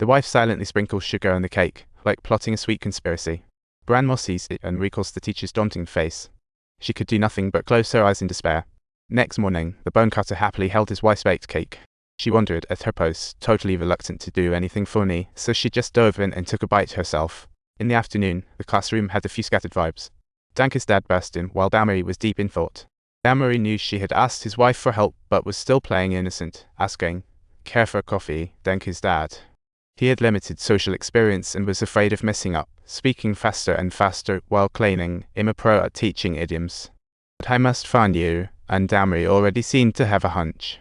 The wife silently sprinkles sugar on the cake, like plotting a sweet conspiracy. Branmore sees it and recalls the teacher's daunting face. She could do nothing but close her eyes in despair. Next morning, the bone cutter happily held his wife's baked cake. She wandered at her post, totally reluctant to do anything funny, so she just dove in and took a bite herself. In the afternoon, the classroom had a few scattered vibes. Danker's dad burst in while Damary was deep in thought. Damary knew she had asked his wife for help but was still playing innocent, asking, "Care for a coffee, Danker's dad?" He had limited social experience and was afraid of messing up, speaking faster and faster while claiming, "I'm a pro at teaching idioms. But I must find you," and Damary already seemed to have a hunch.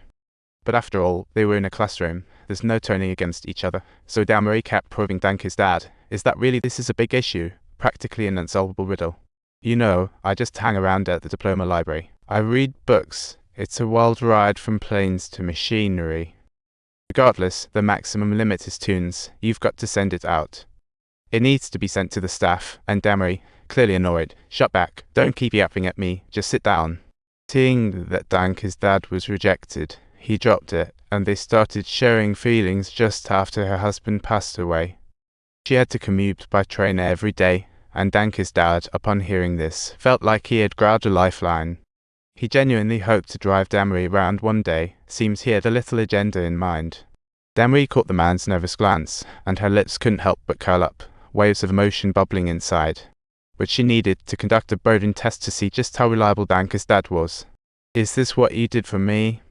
But after all, they were in a classroom. There's no turning against each other. So Damary kept probing Danker's dad. Is that really this is a big issue? Practically an unsolvable riddle. You know, I just hang around at the diploma library. I read books. It's a wild ride from planes to machinery. Regardless, the maximum limit is tunes. You've got to send it out. It needs to be sent to the staff, and Damary, clearly annoyed, shut back. Don't keep yapping at me, just sit down. Seeing that Danker's dad was rejected, he dropped it, and they started sharing feelings just after her husband passed away. She had to commute by train every day, and Danker's dad, upon hearing this, felt like he had grabbed a lifeline. He genuinely hoped to drive Damary around one day. Seems he had a little agenda in mind. Damary caught the man's nervous glance, and her lips couldn't help but curl up, waves of emotion bubbling inside, which she needed to conduct a burden test to see just how reliable Danker's dad was. "Is this what you did for me?"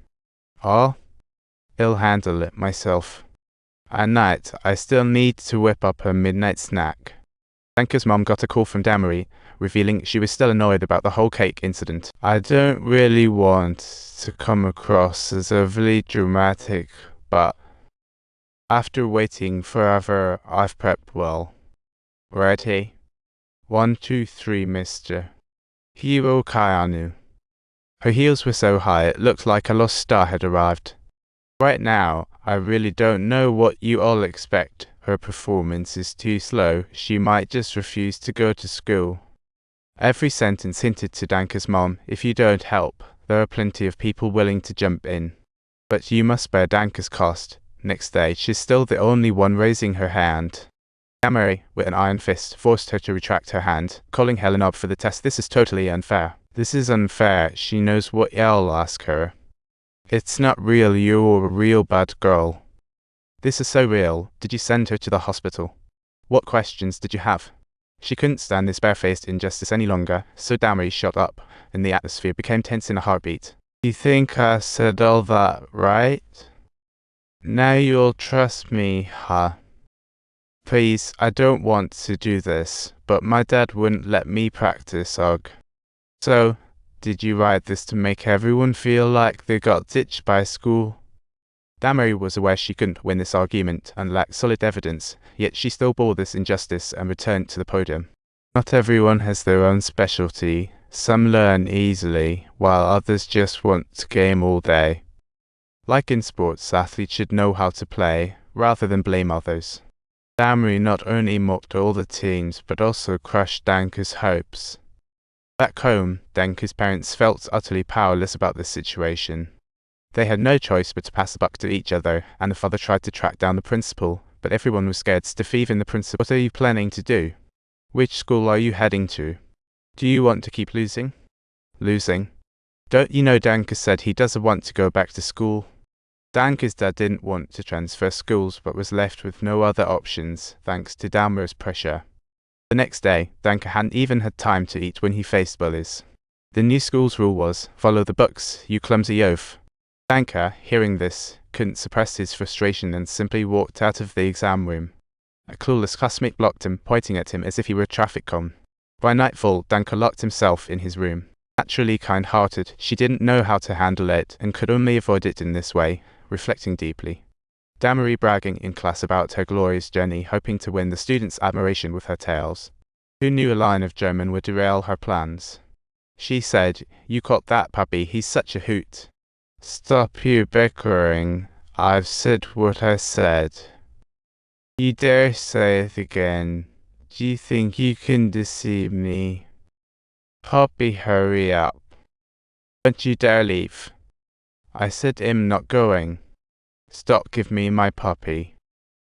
"Oh, I'll handle it myself. At night, I still need to whip up a midnight snack." Danker's mom got a call from Damary, revealing she was still annoyed about the whole cake incident. "I don't really want to come across as overly dramatic, but after waiting forever, I've prepped well. Ready? 1, 2, 3, Mr. Hiro Kayanu." Her heels were so high it looked like a lost star had arrived. "Right now, I really don't know what you all expect. Her performance is too slow. She might just refuse to go to school." Every sentence hinted to Danker's mom, if you don't help, there are plenty of people willing to jump in. But you must bear Danker's cost. Next day, she's still the only one raising her hand. Damary, with an iron fist, forced her to retract her hand, calling Helen up for the test. "This is totally unfair." "This is unfair. She knows what I'll ask her." "It's not real. You're a real bad girl." "This is so real. Did you send her to the hospital? What questions did you have?" She couldn't stand this barefaced injustice any longer, so Damary shut up, and the atmosphere became tense in a heartbeat. "You think I said all that, right? Now you'll trust me, huh? Please, I don't want to do this, but my dad wouldn't let me practice, ugh. So, did you write this to make everyone feel like they got ditched by school?" Damary was aware she couldn't win this argument and lacked solid evidence, yet she still bore this injustice and returned to the podium. "Not everyone has their own specialty. Some learn easily, while others just want to game all day. Like in sports, athletes should know how to play, rather than blame others." Damary not only mocked all the teams, but also crushed Danker's hopes. Back home, Danker's parents felt utterly powerless about this situation. They had no choice but to pass the buck to each other, and the father tried to track down the principal, but everyone was scared stiff, even the principal. "What are you planning to do? Which school are you heading to? Do you want to keep losing?" "Losing? Don't you know Danker said he doesn't want to go back to school?" Danker's dad didn't want to transfer schools, but was left with no other options, thanks to Damary's pressure. The next day, Danker hadn't even had time to eat when he faced bullies. The new school's rule was, "Follow the books, you clumsy oaf." Danker, hearing this, couldn't suppress his frustration and simply walked out of the exam room. A clueless classmate blocked him, pointing at him as if he were a traffic cone. By nightfall, Danker locked himself in his room. Naturally kind-hearted, she didn't know how to handle it and could only avoid it in this way, reflecting deeply. Damary bragging in class about her glorious journey, hoping to win the students' admiration with her tales. Who knew a line of German would derail her plans? She said, "You caught that puppy, he's such a hoot." "Stop you bickering. I've said what I said." "You dare say it again. Do you think you can deceive me?" "Puppy, hurry up. Don't you dare leave." "I said I'm not going." "Stop, give me my puppy."